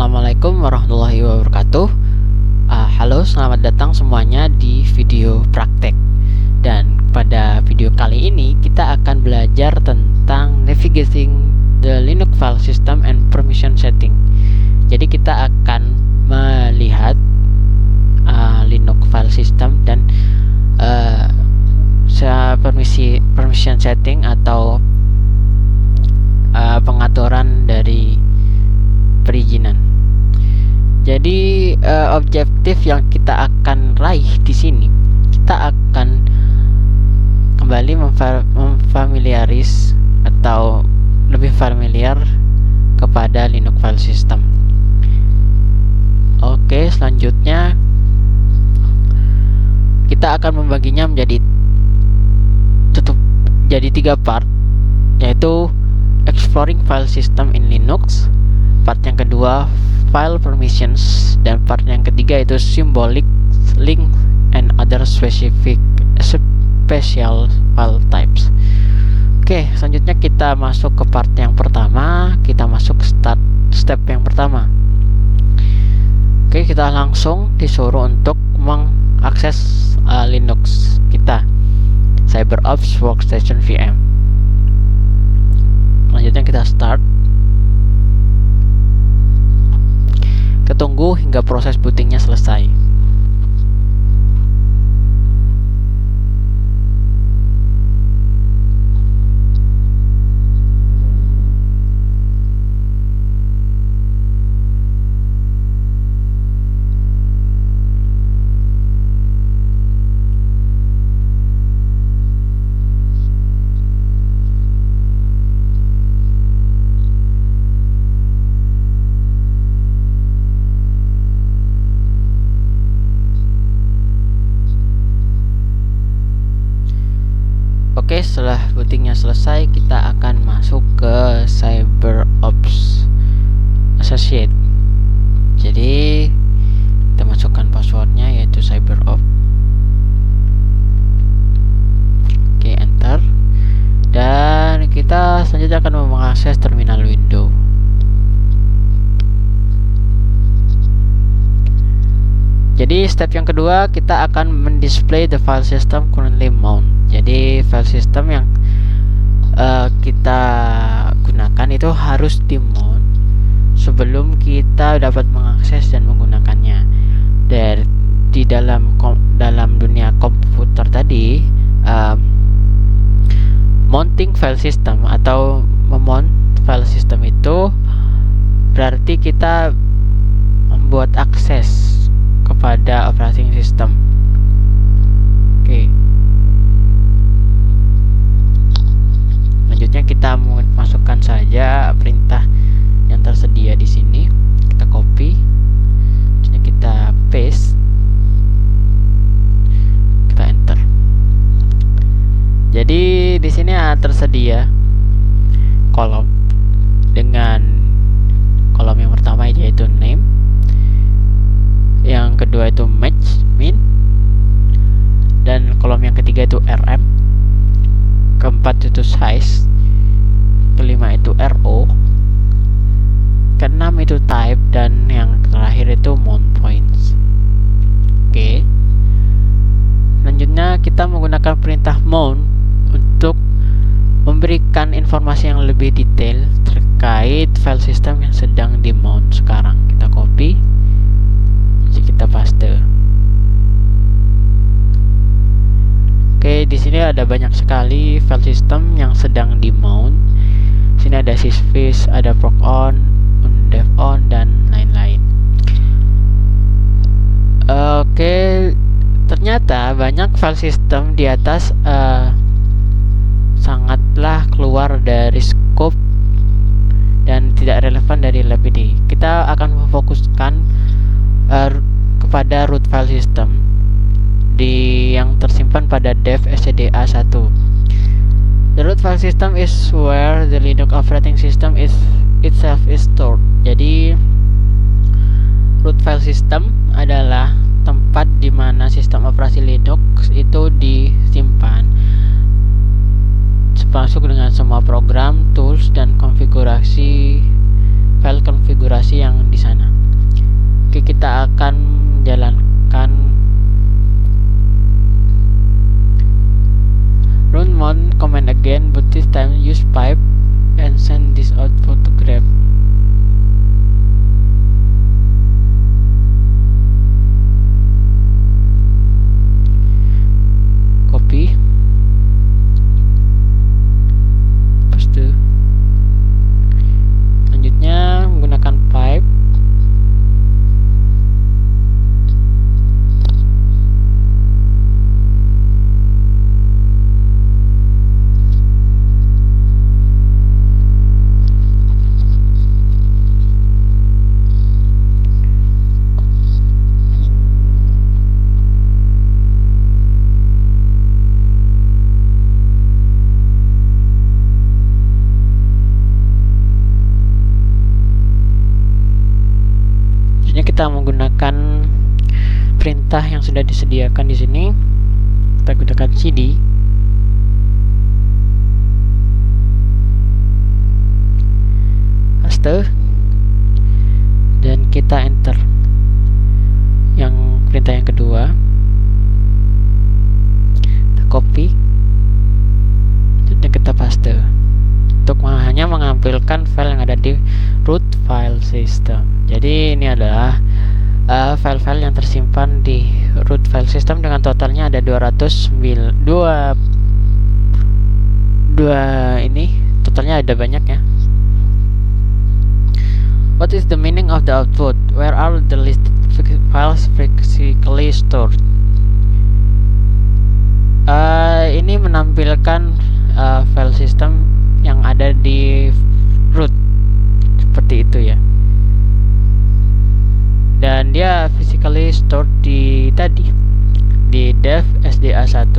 Assalamualaikum warahmatullahi wabarakatuh. Halo, selamat datang semuanya di video praktek. Dan pada video kali ini kita akan belajar tentang navigating the Linux file system and permission setting. Jadi kita akan melihat Linux file system dan permission setting atau pengaturan dari perizinan. Jadi objektif yang kita akan raih di sini, kita akan kembali memfamiliaris atau lebih familiar kepada Linux file system. Oke, selanjutnya kita akan membaginya menjadi 3 part, yaitu exploring file system in Linux, part yang kedua file permissions, dan part yang ketiga itu symbolic link and other special file types. Oke, selanjutnya kita masuk ke part yang pertama. Kita masuk step yang pertama. Oke, kita langsung disuruh untuk mengakses Linux kita, CyberOps Workstation VM. Selanjutnya kita start. Kita tunggu hingga proses bootingnya selesai. Oke, setelah bootingnya selesai, kita akan masuk ke CyberOps Associate. Jadi kita masukkan passwordnya, yaitu CyberOps. Oke, enter. Dan kita selanjutnya akan mengakses terminal window. Jadi step yang kedua, kita akan mendisplay the file system currently mount. Jadi file system yang kita gunakan itu harus di mount sebelum kita dapat mengakses dan menggunakannya. Di dalam dunia komputer tadi, mounting file system atau memount file system itu berarti kita membuat akses kepada operating system. Oke. Selanjutnya kita masukkan saja perintah yang tersedia di sini. Kita copy, selanjutnya kita paste, kita enter. Jadi di sini tersedia kolom dengan kolom yang pertama yaitu name, yang kedua itu match min, dan kolom yang ketiga itu rm, keempat itu size, kelima itu ro, keenam itu type, dan yang terakhir itu mount points. Oke. Selanjutnya kita menggunakan perintah mount untuk memberikan informasi yang lebih detail terkait file system yang sedang di mount sekarang. Kita copy, kita paste. Oke, di sini ada banyak sekali file system yang sedang di mount. Sini ada sysviz, ada proc-on, undev-on, dan lain-lain. Oke, ternyata banyak file system di atas sangatlah keluar dari scope dan tidak relevan dari lab ini. Kita akan memfokuskan kepada root file system yang tersimpan pada dev scda1. The root file system is where the Linux operating system itself is stored. Jadi root file system adalah tempat di mana sistem operasi Linux itu disimpan, termasuk dengan semua program, tools, dan konfigurasi file konfigurasi yang di sana. kita akan menjalankan run mount command again, but this time use pipe and send this output to grep. Copy, paste. Selanjutnya menggunakan pipe. Kita menggunakan perintah yang sudah disediakan di sini. Kita gunakan cd, paste, dan kita enter yang perintah yang kedua. Kita copy dan kita paste untuk hanya mengambilkan file yang ada di root file system. Jadi ini adalah file-file yang tersimpan di root file system dengan totalnya ada 202 ini totalnya ada banyak ya. What is the meaning of the output? Where are the listed files physically stored? Ini menampilkan file system yang ada di root seperti itu ya, dan dia physically stored di dev SDA1.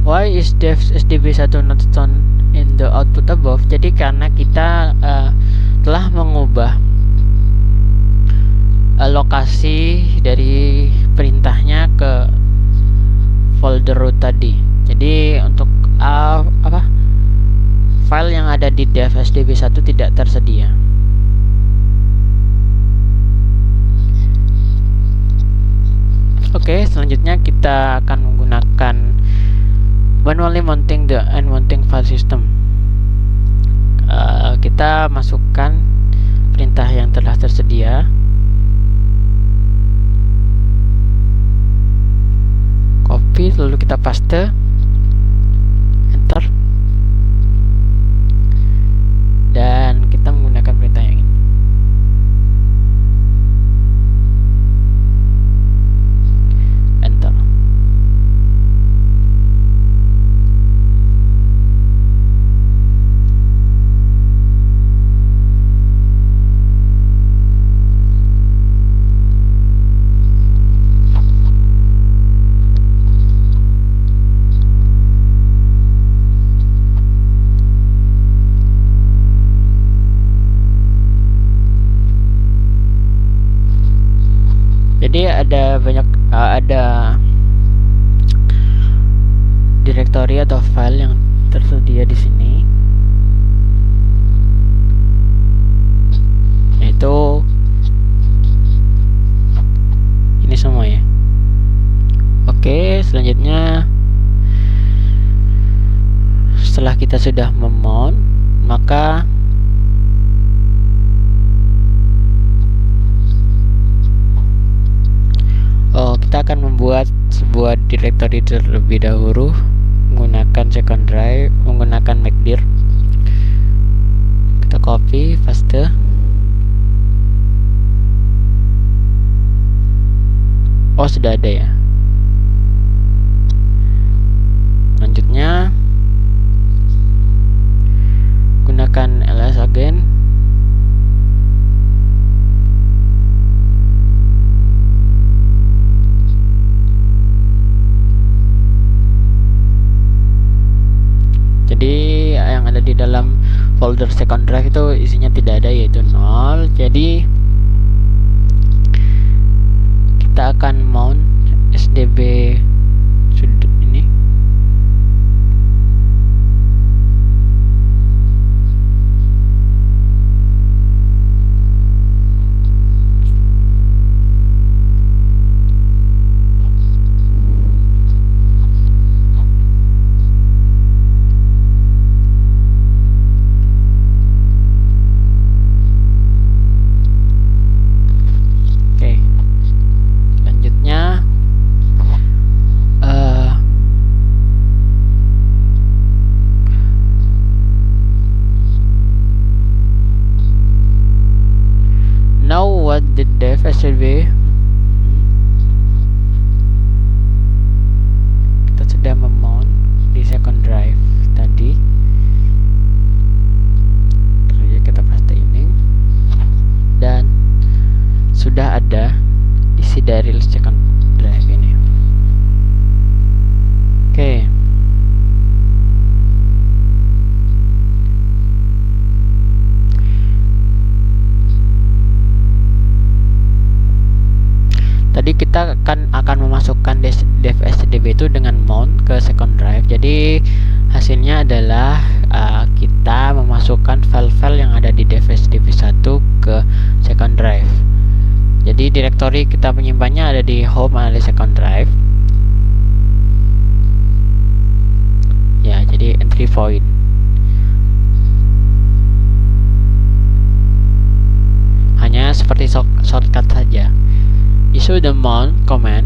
Why is dev SDB1 not shown in the output above? Jadi karena kita telah mengubah lokasi dari perintahnya ke folder root tadi. Jadi untuk file yang ada di dev SDB1 tidak tersedia. Oke, selanjutnya kita akan menggunakan manually mounting the and mounting file system. Kita masukkan perintah yang telah tersedia. Copy, lalu kita paste, enter, dan kita menggunakan perintah yang ini. Enter. Jadi ada banyak ada directory atau file yang tersedia di sini, yaitu ini semua ya. Oke, selanjutnya setelah kita sudah memount, maka kita akan membuat sebuah directory terlebih dahulu menggunakan second drive, menggunakan MacDir. Kita copy, paste, oh sudah ada ya. Selanjutnya gunakan ls again. Jadi yang ada di dalam folder second drive itu isinya tidak ada, yaitu 0. Jadi kita akan mount SDB sudut ini. buat the dev SDB. Kita sudah memount di second drive tadi. Jadi kita paste ini dan sudah ada isi dari second drive ini. Oke. Tadi kita akan memasukkan dev SDB itu dengan mount ke second drive. Jadi hasilnya adalah kita memasukkan file-file yang ada di dev SDB 1 ke second drive. Jadi direktori kita menyimpannya ada di home analysis second drive. Ya, jadi entry point. Hanya seperti shortcut saja. Issue the mount command.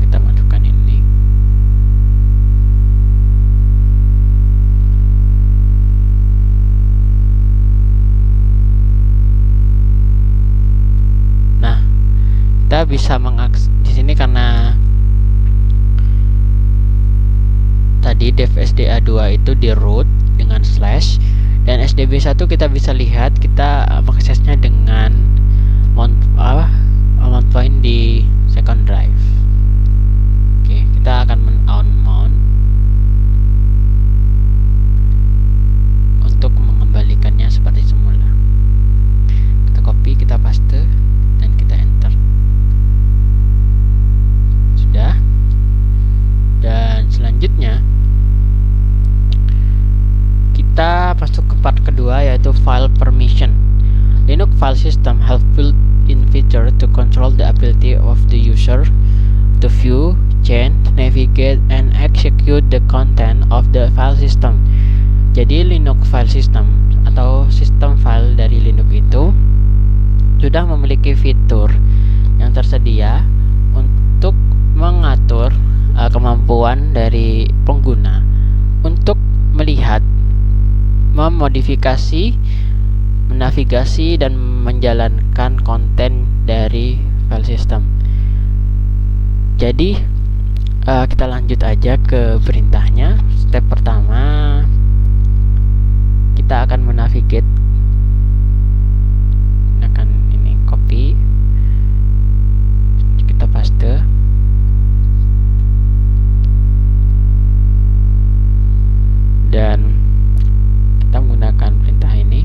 Kita masukkan ini. Nah, kita bisa mengakses di sini karena tadi dev SDA2 itu di root dengan slash, dan SDB1 kita bisa lihat kita mengaksesnya dengan mount point di second drive. Oke, kita akan on mount untuk mengembalikannya seperti semula. Kita copy, kita paste, dan kita enter. Sudah. Dan selanjutnya kita masuk ke part kedua, yaitu file permission. Linux file system have built-in feature to control the ability of the user to view, change, navigate, and execute the content of the file system. Jadi Linux file system atau sistem file dari Linux itu sudah memiliki fitur yang tersedia untuk mengatur kemampuan dari pengguna untuk melihat, memodifikasi, menavigasi, dan menjalankan konten dari file system. Jadi kita lanjut aja ke perintahnya. Step pertama, kita akan menavigate. Gunakan ini, copy, kita paste, dan kita menggunakan perintah ini.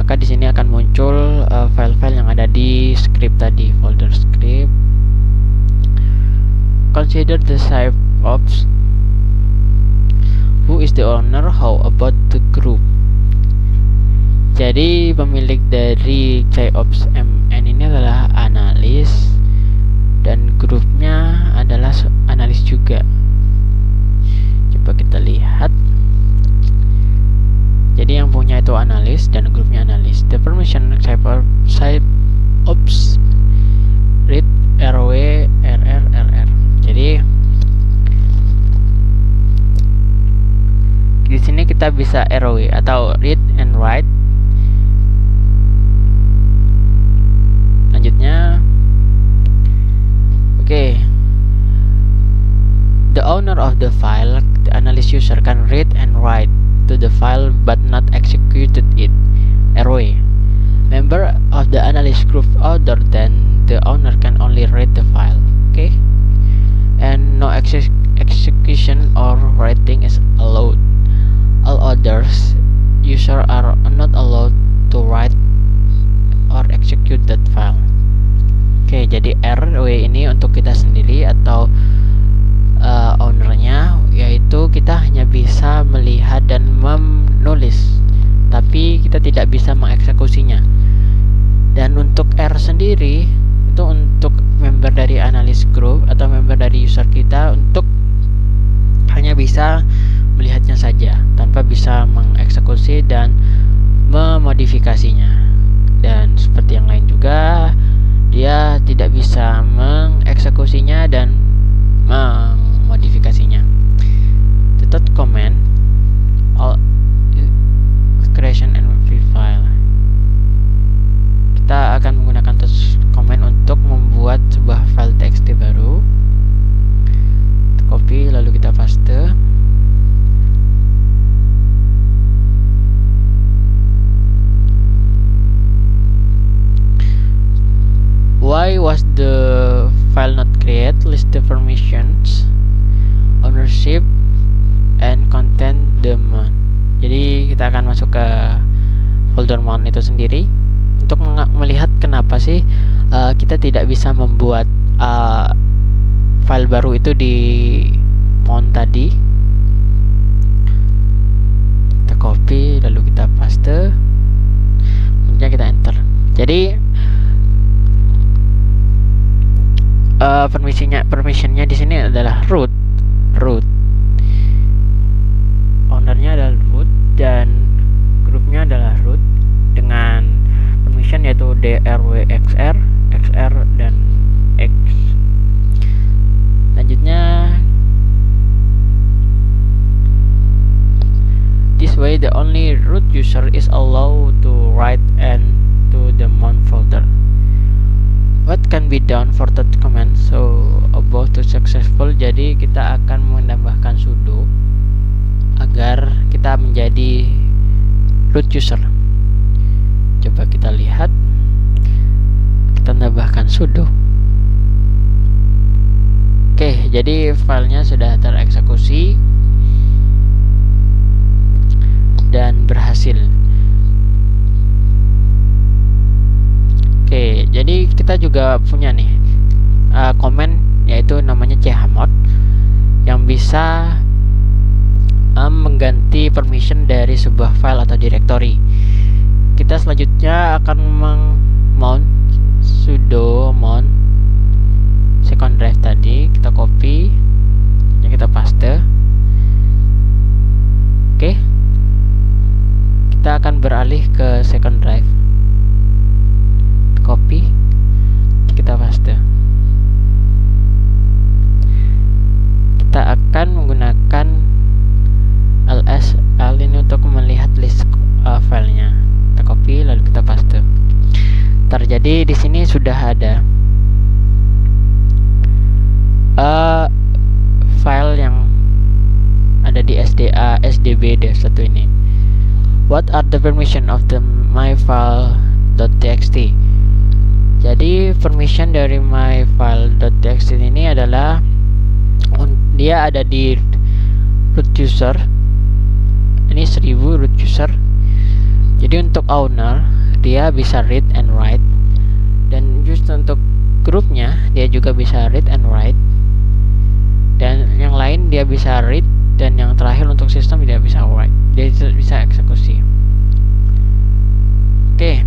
Maka di sini akan muncul file-file yang ada di script tadi, folder script. Consider the SysOps. Who is the owner? How about the group? Jadi pemilik dari SysOps MN ini adalah analis, dan grupnya adalah analis juga. Coba kita lihat. Jadi yang punya itu analis dan grupnya analis. The permission SysOps read RW RR. Jadi di sini kita bisa RW atau read and write. Lanjutnya, the owner of the file, the analyst user, can read and write to the file but not executed it. RW. Member of the analyst group other than the owner can only read the file. And no execution or writing is allowed. All others users are not allowed to write or execute that file. Jadi RW ini untuk kita sendiri atau ownernya, yaitu kita hanya bisa melihat dan menulis, tapi kita tidak bisa mengeksekusinya. Dan untuk R sendiri itu untuk member dari analyst group atau member dari user kita, untuk hanya bisa melihatnya saja tanpa bisa mengeksekusi dan memodifikasinya. Dan seperti yang lain juga, dia tidak bisa mengeksekusinya dan memodifikasinya. Itu was the file not created? List the permissions, ownership, and content the mount. Jadi kita akan masuk ke folder mount itu sendiri untuk melihat kenapa sih kita tidak bisa membuat file baru itu di mount tadi. Kita copy lalu kita paste, kemudian kita enter. Jadi permissionnya di sini adalah root. Ownernya adalah root dan grupnya adalah root dengan permission yaitu drwxr, xr dan x. Selanjutnya, this way the only root user is allowed to write to the mount folder. What can be done for that command so about to successful? Jadi kita akan menambahkan sudo agar kita menjadi root user. Coba kita lihat, kita tambahkan sudo. Oke, jadi filenya sudah tereksekusi dan berhasil. Oke, jadi kita juga punya nih command yaitu namanya chmod yang bisa mengganti permission dari sebuah file atau directory. Kita selanjutnya akan mount sudo mount second drive tadi, kita copy dan kita paste. Oke, kita akan beralih ke second drive, copy, kita paste. Kita akan menggunakan lsl ini untuk melihat list filenya. Kita copy lalu kita paste. Terjadi di sini sudah ada file yang ada di sdb-1 ini. What are the permission of the myfile.txt? Jadi permission dari myfile.txt ini adalah dia ada di root user. Ini 1000 root user. Jadi untuk owner dia bisa read and write, dan just untuk grupnya dia juga bisa read and write, dan yang lain dia bisa read, dan yang terakhir untuk sistem dia bisa write, dia bisa eksekusi. Oke.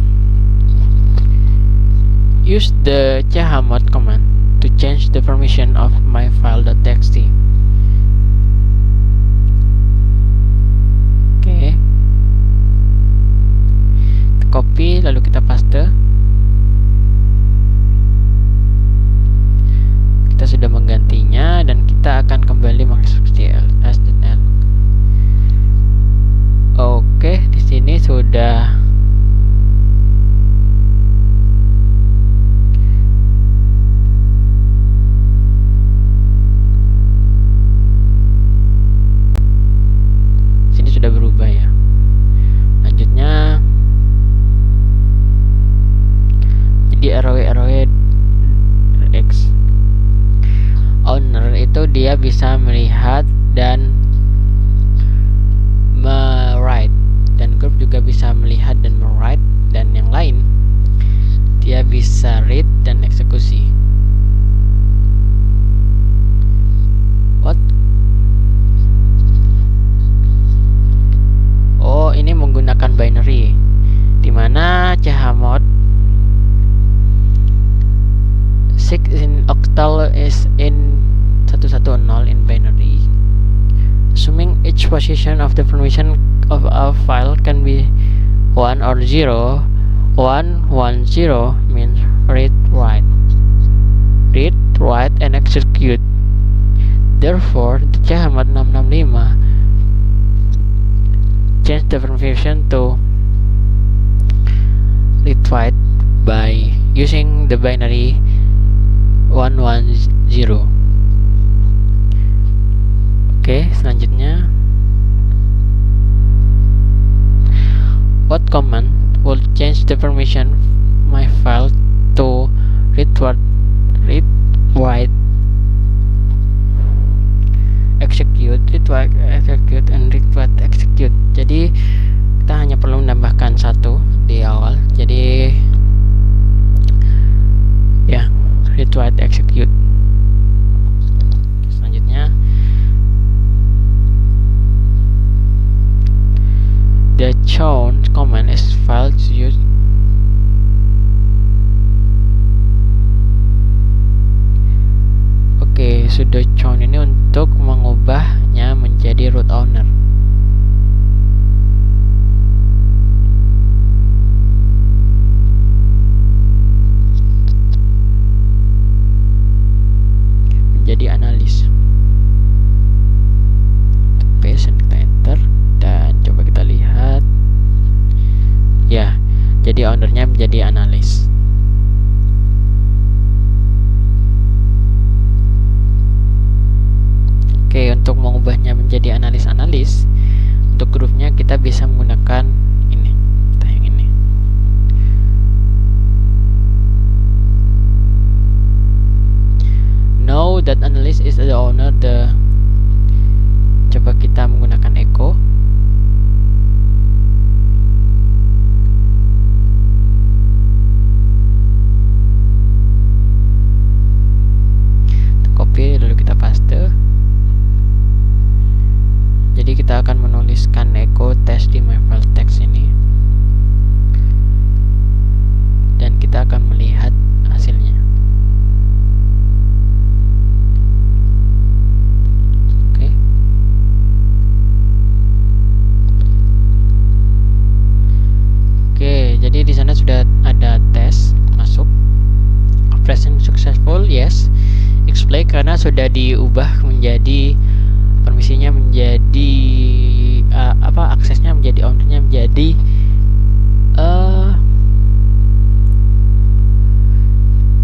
Use the chmod command to change the permission of myfile.txt. Oke. Copy lalu kita paste. Kita sudah menggantinya dan kita akan kembali mengeksekusi ls.l. Oke, di sini sudah berubah ya. Lanjutnya jadi rw x owner itu dia bisa melihat dan me-write, dan group juga bisa melihat dan me-write, dan yang lain dia bisa read dan eksekusi. What? Oh, ini menggunakan binary, dimana chmod 6 in octal is in 110 in binary, assuming each position of the permission of a file can be 1 or 0. 1, 1, 0 means read, write, and execute. Therefore, the chmod 665 change the permission to read, write by using the binary 110. Oke, selanjutnya what command will change the permission my file to read write execute, read write execute, and read write execute. Jadi kita hanya perlu menambahkan satu di awal, jadi ya, read write execute. Selanjutnya the chown command is filed used. Oke, sudo chown ini untuk mengubahnya menjadi root owner. Menjadi analis. Paste dan kita enter, dan coba kita lihat. Ya, jadi ownernya menjadi analis. Oke, untuk mengubahnya menjadi analis, untuk grupnya kita bisa menggunakan ini, yang ini. Know that analyst is the owner. Coba kita menggunakan echo. Copy lalu kita paste. Jadi kita akan menuliskan echo test di my file text ini, dan kita akan melihat hasilnya. Oke, jadi di sana sudah ada tes masuk. Operation successful, yes. Explain karena sudah diubah menjadi permisinya menjadi aksesnya menjadi ownernya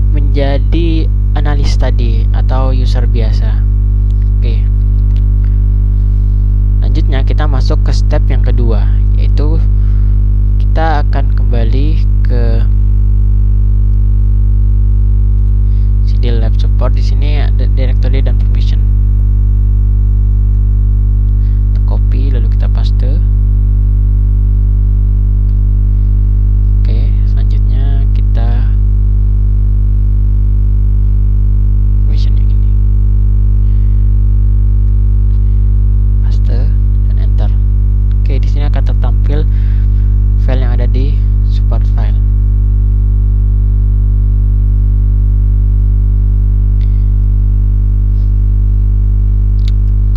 menjadi analis tadi atau user biasa. Oke. Lanjutnya kita masuk ke step yang kedua, yaitu kita akan kembali ke CD Lab Support. Di sini ada directory dan permission. Kita copy lalu kita paste. Oke, selanjutnya kita permission yang ini. Paste dan enter. Oke, di sini akan tertampil file yang ada di support file.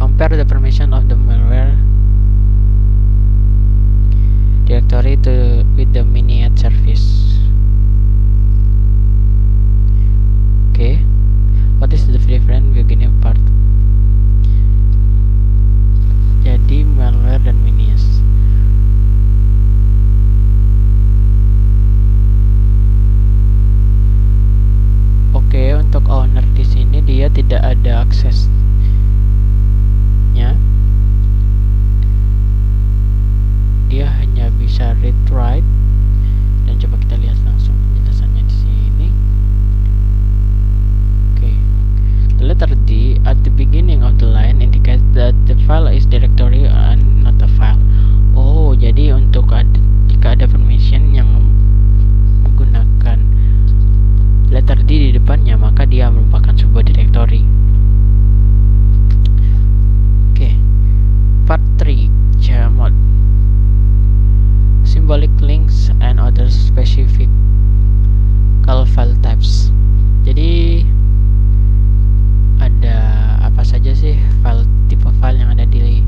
Compare the permission of the malware directory with the miniat service. Okay, what is the difference beginning part? Jadi malware dan miniat. Oke, untuk owner di sini dia tidak ada aksesnya. Dia hanya bisa read write, dan coba kita lihat langsung penjelasannya di sini. Oke. The letter D at the beginning of the line indicates that the file is directory and not a file. Oh, jadi untuk jika ada permission yang menggunakan letter D di depannya, maka dia merupakan sebuah directory. Oke. Part 3 Chmod. Symbolic links and other specific file types. Jadi ada apa saja sih tipe file yang ada di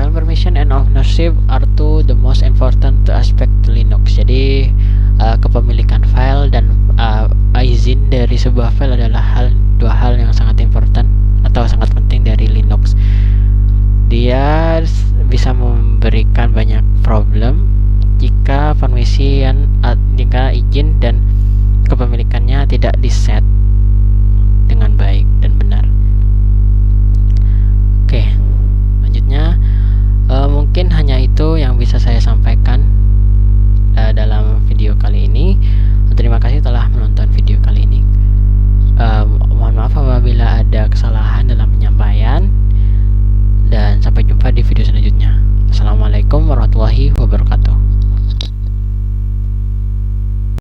file permission and ownership are two the most important aspect to Linux. Jadi kepemilikan file dan izin dari sebuah file adalah dua hal yang sangat important atau sangat penting dari Linux. Dia bisa memberikan banyak problem jika jika izin dan kepemilikannya tidak diset dengan baik dan benar. Oke, lanjutnya mungkin hanya itu yang bisa saya sampaikan dalam video kali ini. Terima kasih telah menonton video kali ini. Mohon maaf apabila ada kesalahan dalam penyampaian, dan sampai jumpa di video selanjutnya. Assalamualaikum warahmatullahi wabarakatuh.